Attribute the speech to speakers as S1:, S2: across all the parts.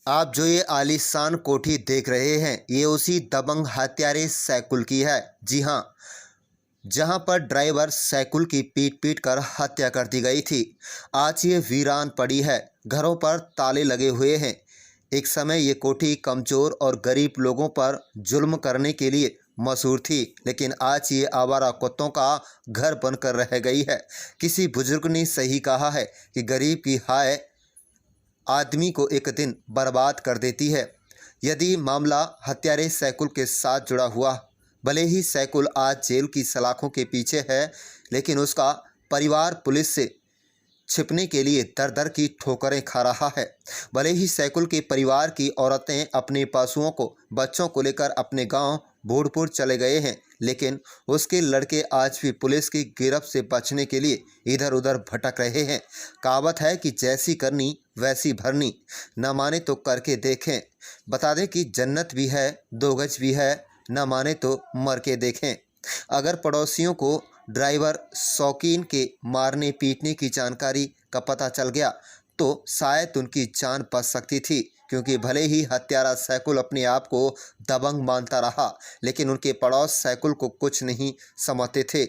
S1: आप जो ये आलीशान कोठी देख रहे हैं, ये उसी दबंग हत्यारे सैकुल की है। जी हाँ, जहां पर ड्राइवर सैकुल की पीट पीट कर हत्या कर दी गई थी। आज ये वीरान पड़ी है, घरों पर ताले लगे हुए हैं। एक समय ये कोठी कमज़ोर और गरीब लोगों पर जुल्म करने के लिए मशहूर थी, लेकिन आज ये आवारा कुत्तों का घर बनकर रह गई है। किसी बुजुर्ग ने सही कहा है कि गरीब की हाय आदमी को एक दिन बर्बाद कर देती है। यदि मामला हत्यारे सैकुल के साथ जुड़ा हुआ, भले ही सैकुल आज जेल की सलाखों के पीछे है, लेकिन उसका परिवार पुलिस से छिपने के लिए दर दर की ठोकरें खा रहा है। भले ही सैकुल के परिवार की औरतें अपने पशुओं को, बच्चों को लेकर अपने गांव भूड़पुर चले गए हैं, लेकिन उसके लड़के आज भी पुलिस की गिरफ्त से बचने के लिए इधर उधर भटक रहे हैं। कहावत है कि जैसी करनी वैसी भरनी, न माने तो करके देखें। बता दें कि जन्नत भी है, दो गज भी है, न माने तो मर के देखें। अगर पड़ोसियों को ड्राइवर शौकीन के मारने पीटने की जानकारी का पता चल गया तो शायद उनकी जान बच सकती थी, क्योंकि भले ही हत्यारा सैकुल अपने आप को दबंग मानता रहा, लेकिन उनके पड़ोस सैकुल को कुछ नहीं समझते थे।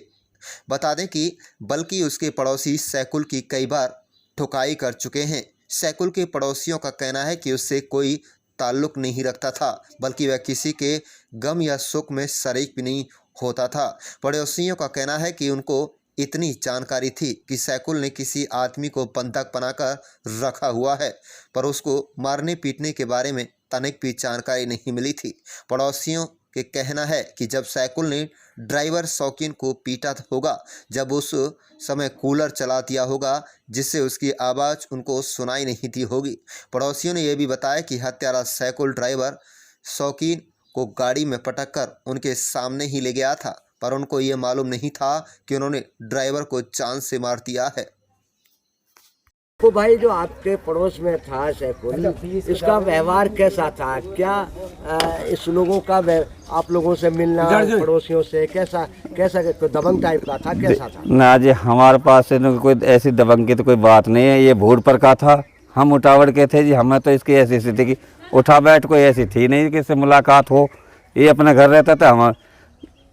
S1: बता दें कि बल्कि उसके पड़ोसी सैकुल की कई बार ठुकाई कर चुके हैं। सैकुल के पड़ोसियों का कहना है कि उससे कोई ताल्लुक़ नहीं रखता था, बल्कि वह किसी के गम या सुख में शरीक भी नहीं होता था। पड़ोसियों का कहना है कि उनको इतनी जानकारी थी कि सैकुल ने किसी आदमी को बंधक बनाकर रखा हुआ है, पर उसको मारने पीटने के बारे में तनिक भी जानकारी नहीं मिली थी। पड़ोसियों के कहना है कि जब सैकुल ने ड्राइवर शौकीन को पीटा होगा, जब उस समय कूलर चला दिया होगा, जिससे उसकी आवाज़ उनको सुनाई नहीं दी होगी। पड़ोसियों ने यह भी बताया कि हत्यारा सैकुल ड्राइवर शौकीन को गाड़ी में पटक कर उनके सामने ही ले गया था, पर उनको ये मालूम नहीं था कि उन्होंने ड्राइवर को जान से मार दिया है।
S2: तो भाई जो आपके पड़ोस में था सैकुल, इसका व्यवहार कैसा था? क्या इस लोगों का आप लोगों से मिलना, पड़ोसियों से कैसा कैसा कोई दबंग टाइप का था, कैसा था?
S3: ना जी, हमारे पास कोई ऐसी दबंग की तो कोई बात नहीं है। ये भूड़ पर का था, हम उठावड़ के थे जी। हमें तो इसकी ऐसी स्थिति की उठा बैठ कोई ऐसी थी नहीं कि इससे मुलाकात हो। ये अपने घर रहता था, हम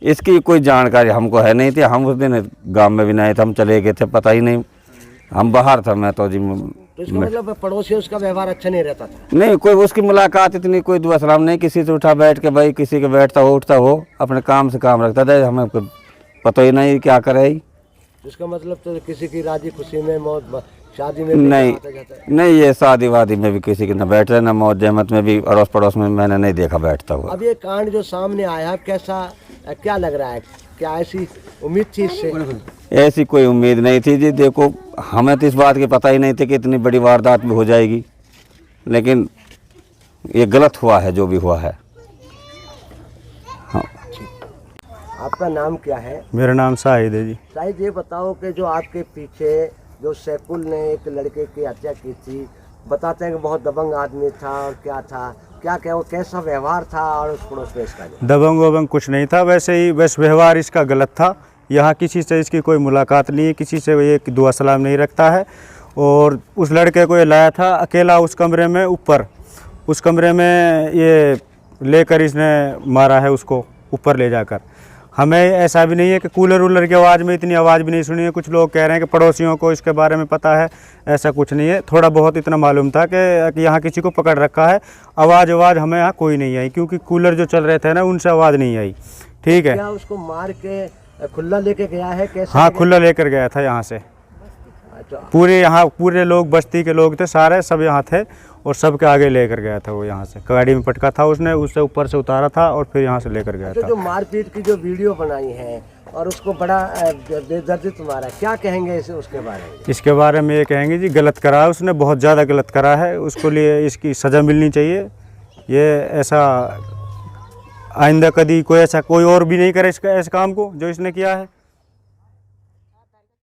S3: इसकी कोई जानकारी हमको है नहीं थी। हम उस दिन गांव में भी नहीं थे, हम चले गए थे, पता ही नहीं, हम बाहर था। मैं तो जी
S2: तो इसका मतलब पड़ोसी उसका व्यवहार अच्छा नहीं रहता था?
S3: नहीं, कोई उसकी मुलाकात इतनी कोई दुआ सलाम नहीं, किसी से उठा बैठ के भाई किसी के बैठता हो उठता हो, अपने काम से काम रखता था। हमें कोई पता ही नहीं क्या करे।
S2: इसका मतलब तो किसी की राजी खुशी में, मौत शादी में
S3: नहीं, ये शादी वादी में भी किसी के न बैठे, न मौत जहमत में भी अड़ोस पड़ोस में मैंने नहीं देखा बैठता हुआ।
S2: अब ये कांड जो सामने आया, कैसा क्या लग रहा है? क्या ऐसी उम्मीद थी इससे?
S3: ऐसी कोई उम्मीद नहीं थी जी। देखो, हमें तो इस बात की पता ही नहीं थी कि इतनी बड़ी वारदात भी हो जाएगी, लेकिन ये गलत हुआ है जो भी हुआ है। हाँ।
S2: आपका नाम क्या है?
S4: मेरा नाम शाहिद है जी।
S2: शाहिद, ये बताओ कि जो आपके पीछे जो सैकुल ने एक लड़के की हत्या की थी, बताते हैं कि बहुत दबंग आदमी था, और क्या था, क्या क्या वो कैसा व्यवहार था, और उस पड़ोस में इसका?
S4: दबंग वबंग कुछ नहीं था, वैसे ही बस व्यवहार इसका गलत था। यहाँ किसी से इसकी कोई मुलाकात नहीं है, किसी से ये दुआ सलाम नहीं रखता है। और उस लड़के को ये लाया था अकेला उस कमरे में, ऊपर उस कमरे में ये लेकर इसने मारा है उसको, ऊपर ले जाकर। हमें ऐसा भी नहीं है कि कूलर वूलर की आवाज़ में इतनी आवाज़ भी नहीं सुनी है। कुछ लोग कह रहे हैं कि पड़ोसियों को इसके बारे में पता है, ऐसा कुछ नहीं है। थोड़ा बहुत इतना मालूम था कि यहाँ किसी को पकड़ रखा है। आवाज़ हमें यहाँ कोई नहीं आई, क्योंकि कूलर जो चल रहे थे ना, उनसे आवाज़ नहीं आई। ठीक है।
S2: क्या उसको मार के खुला लेके गया है? कैसे?
S4: हाँ, खुला लेकर गया था यहाँ से। पूरे लोग, बस्ती के लोग थे सारे, सब यहाँ थे, और सबके आगे लेकर गया था वो। यहाँ से गाड़ी में पटका था उसने, उससे ऊपर से उतारा था और फिर यहाँ से लेकर गया था।
S2: जो मारपीट की जो वीडियो बनाई है और उसको बड़ा बेदर्दित मारा, क्या कहेंगे उसके बारे में?
S4: इसके बारे में ये कहेंगे जी, गलत करा है उसने, बहुत ज़्यादा गलत करा है। उसको लिए इसकी सज़ा मिलनी चाहिए। ये ऐसा आइंदा कभी कोई और भी नहीं करे इसका ऐसे काम को जो इसने किया है।